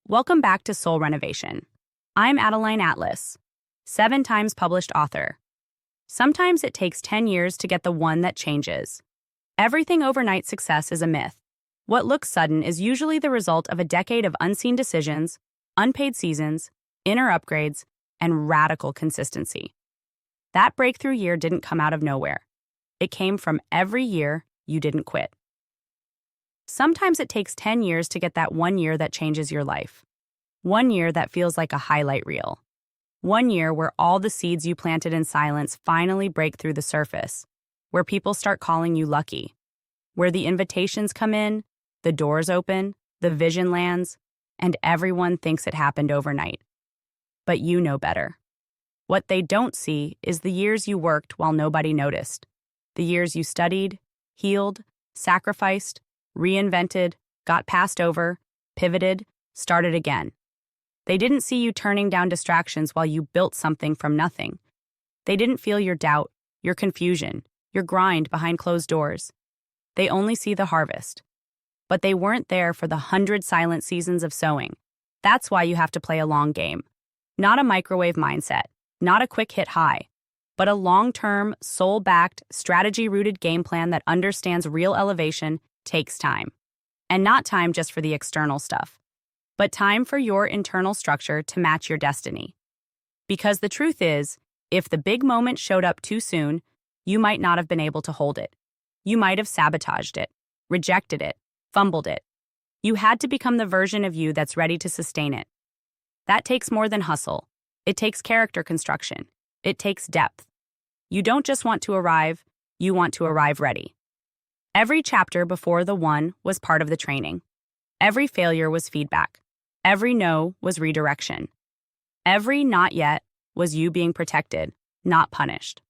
Welcome back to Soul Renovation. I'm ADELINE Atlas, 7 times published author. Sometimes it takes 10 years to get the one that changes. Everything overnight success is a myth. What looks sudden is usually the result of a decade of unseen decisions, unpaid seasons, inner upgrades, and radical consistency. That breakthrough year didn't come out of nowhere. It came from every year you didn't quit. Sometimes it takes 10 years to get that 1 year that changes your life. 1 year that feels like a highlight reel. 1 year where all the seeds you planted in silence finally break through the surface, where people start calling you lucky, where the invitations come in, the doors open, the vision lands, and everyone thinks it happened overnight. But you know better. What they don't see is the years you worked while nobody noticed, the years you studied, healed, sacrificed, reinvented, got passed over, pivoted, started again. They didn't see you turning down distractions while you built something from nothing. They didn't feel your doubt, your confusion, your grind behind closed doors. They only see the harvest. But they weren't there for the 100 silent seasons of sowing. That's why you have to play a long game. Not a microwave mindset, not a quick hit high, but a long-term, soul-backed, strategy-rooted game plan that understands real elevation takes time. And not time just for the external stuff, but time for your internal structure to match your destiny. Because the truth is, if the big moment showed up too soon, you might not have been able to hold it. You might have sabotaged it, rejected it, fumbled it. You had to become the version of you that's ready to sustain it. That takes more than hustle. It takes character construction. It takes depth. You don't just want to arrive, you want to arrive ready. Every chapter before the one was part of the training. Every failure was feedback. Every no was redirection. Every not yet was you being protected, not punished.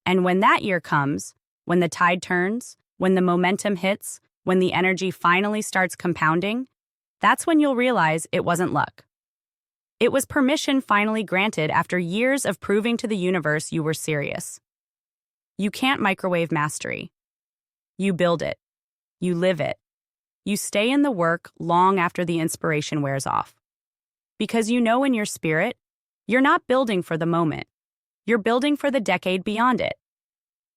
And when that year comes, when the tide turns, when the momentum hits, when the energy finally starts compounding, that's when you'll realize it wasn't luck. It was permission finally granted after years of proving to the universe you were serious. You can't microwave mastery. You build it. You live it. You stay in the work long after the inspiration wears off. Because you know in your spirit, you're not building for the moment. You're building for the decade beyond it.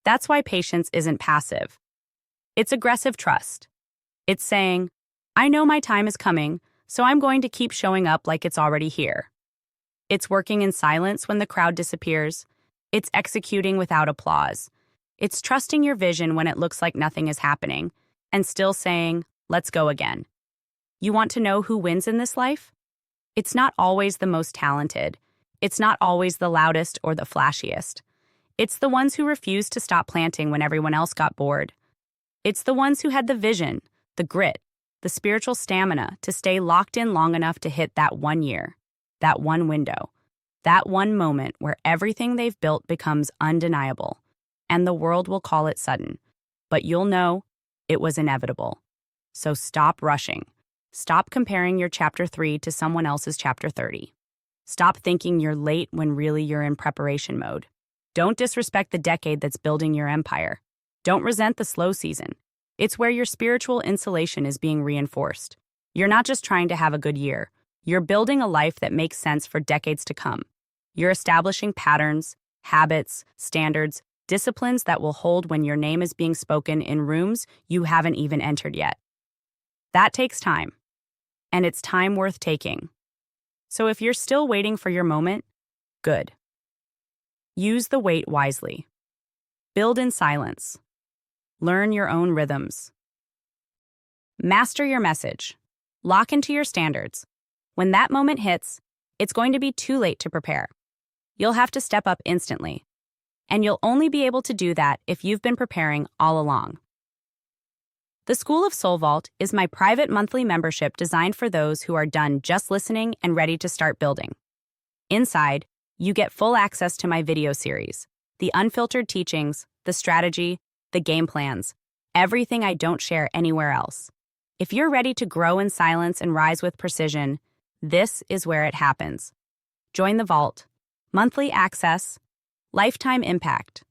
That's why patience isn't passive. It's aggressive trust. It's saying, I know my time is coming, so I'm going to keep showing up like it's already here. It's working in silence when the crowd disappears. It's executing without applause. It's trusting your vision when it looks like nothing is happening, and still saying, let's go again. You want to know who wins in this life? It's not always the most talented. It's not always the loudest or the flashiest. It's the ones who refused to stop planting when everyone else got bored. It's the ones who had the vision, the grit, the spiritual stamina to stay locked in long enough to hit that 1 year, that one window, that one moment where everything they've built becomes undeniable. And the world will call it sudden, but you'll know it was inevitable. So stop rushing. Stop comparing your chapter 3 to someone else's chapter 30. Stop thinking you're late when really you're in preparation mode. Don't disrespect the decade that's building your empire. Don't resent the slow season. It's where your spiritual insulation is being reinforced. You're not just trying to have a good year. You're building a life that makes sense for decades to come. You're establishing patterns, habits, standards, disciplines that will hold when your name is being spoken in rooms you haven't even entered yet. That takes time, and it's time worth taking. So if you're still waiting for your moment, good. Use the wait wisely. Build in silence. Learn your own rhythms. Master your message. Lock into your standards. When that moment hits, it's going to be too late to prepare. You'll have to step up instantly. And you'll only be able to do that if you've been preparing all along. The School of Soul Vault is my private monthly membership designed for those who are done just listening and ready to start building. Inside, you get full access to my video series, the unfiltered teachings, the strategy, the game plans, everything I don't share anywhere else. If you're ready to grow in silence and rise with precision, this is where it happens. Join the vault. Monthly access. Lifetime impact.